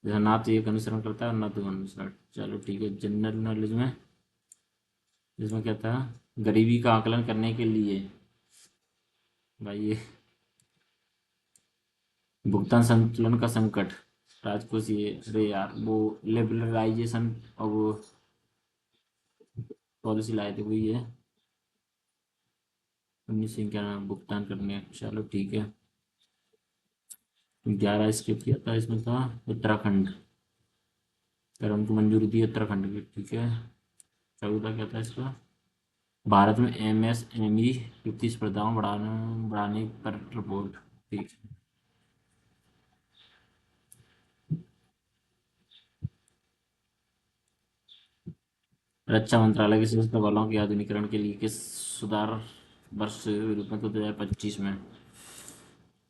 जैसा ना तो एक अनुसरण करता है और ना तो अनुसरण। चलो ठीक है, जनरल नॉलेज में इसमें क्या था? गरीबी का आकलन करने के लिए भाई ये भुगतान संतुलन का संकट, राजकोषीय, अरे यार वो लिबरलाइजेशन और वो पॉलिसी लाए थे वही है। 1991 भुगतान करने, चलो ठीक है। 11 स्किप किया था, इसमें था उत्तराखंड। अगर उनको मंजूरी दी उत्तराखंड की, ठीक है। 14 क्या था इसका? भारत में एमएसएमई प्रतिस्पर्धाओं बढ़ाने पर रिपोर्ट। ठीक है। रक्षा मंत्रालय के सशस्त्र बलों के आधुनिकीकरण के लिए किस सुधार वर्ष के रूप में तो 2025 में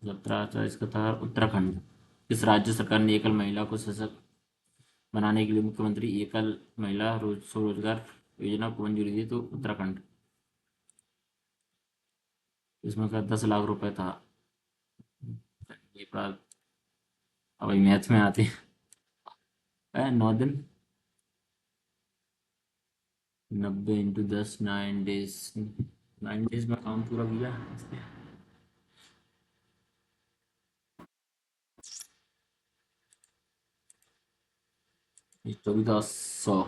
17 था, इसका था उत्तराखंड। किस राज्य सरकार ने एकल महिला को सशक्त बनाने के लिए मुख्यमंत्री एकल महिला स्वरोजगार योजना को मंजूरी दी? तो उत्तराखंड। इसमें का 10 लाख रुपए था। ये बात अब भाई मैथ में आते हैं। 9 दिन। 90 × 10 9 डेज। 9 डेज में काम पूरा किया। 1400।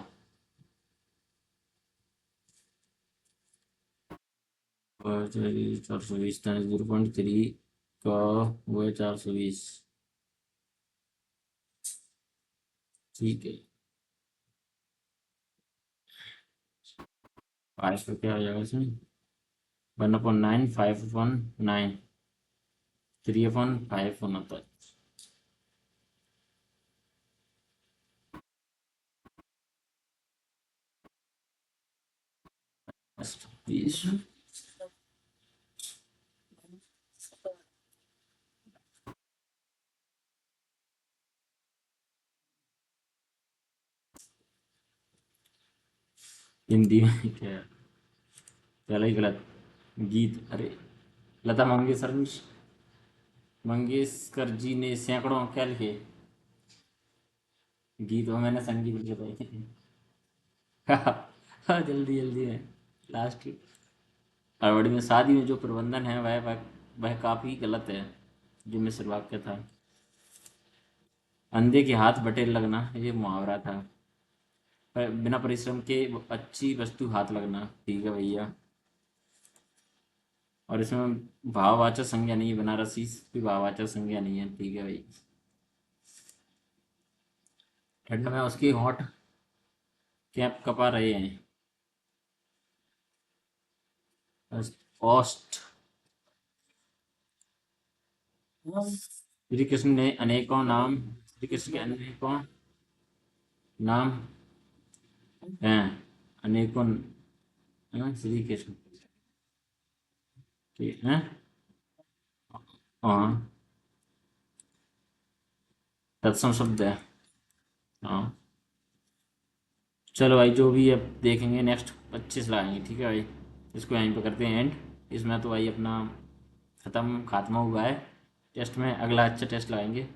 420 0.3 का वो है 420। ठीक है। 5 का क्या आ जाएगा इसमें? 1/9 5/9 3/5 होता है। बस 20। हिंदी में क्या है? पहला ही गलत। गीत, अरे लता मंगेशकर जी ने सैकड़ों क्या लिखे गीत हो, मैंने संगीत लिखे थे। हाँ जल्दी जल्दी है। लास्ट। अरवड़ी में शादी में जो प्रबंधन है वह काफी गलत है। जो मिस्र वाक्य था। अंधे के हाथ बटेर लगना, ये मुहावरा था। बिना परिश्रम के अच्छी वस्तु हाथ लगना, ठीक है भैया। और इसमें भाववाचक संज्ञा नहीं है, बनारसी भी भाववाचक संज्ञा नहीं है, ठीक है भाई। ठंड में उसकी होंठ कैप कपा रहे हैं। ओस्ट। श्री कृष्ण ने अनेकों नाम, श्री कृष्ण के अनेकों नाम हैं। अनेकों, हाँ, श्री कृष्ण ठीक है। हाँ, तत्सम शब्द है। हाँ, चलो भाई, जो भी अब देखेंगे नेक्स्ट 25 लगाएंगे, ठीक है भाई। इसको यहीं पे करते हैं एंड। इसमें तो भाई अपना ख़त्म खात्मा हुआ है। टेस्ट में अगला अच्छा टेस्ट लगाएंगे।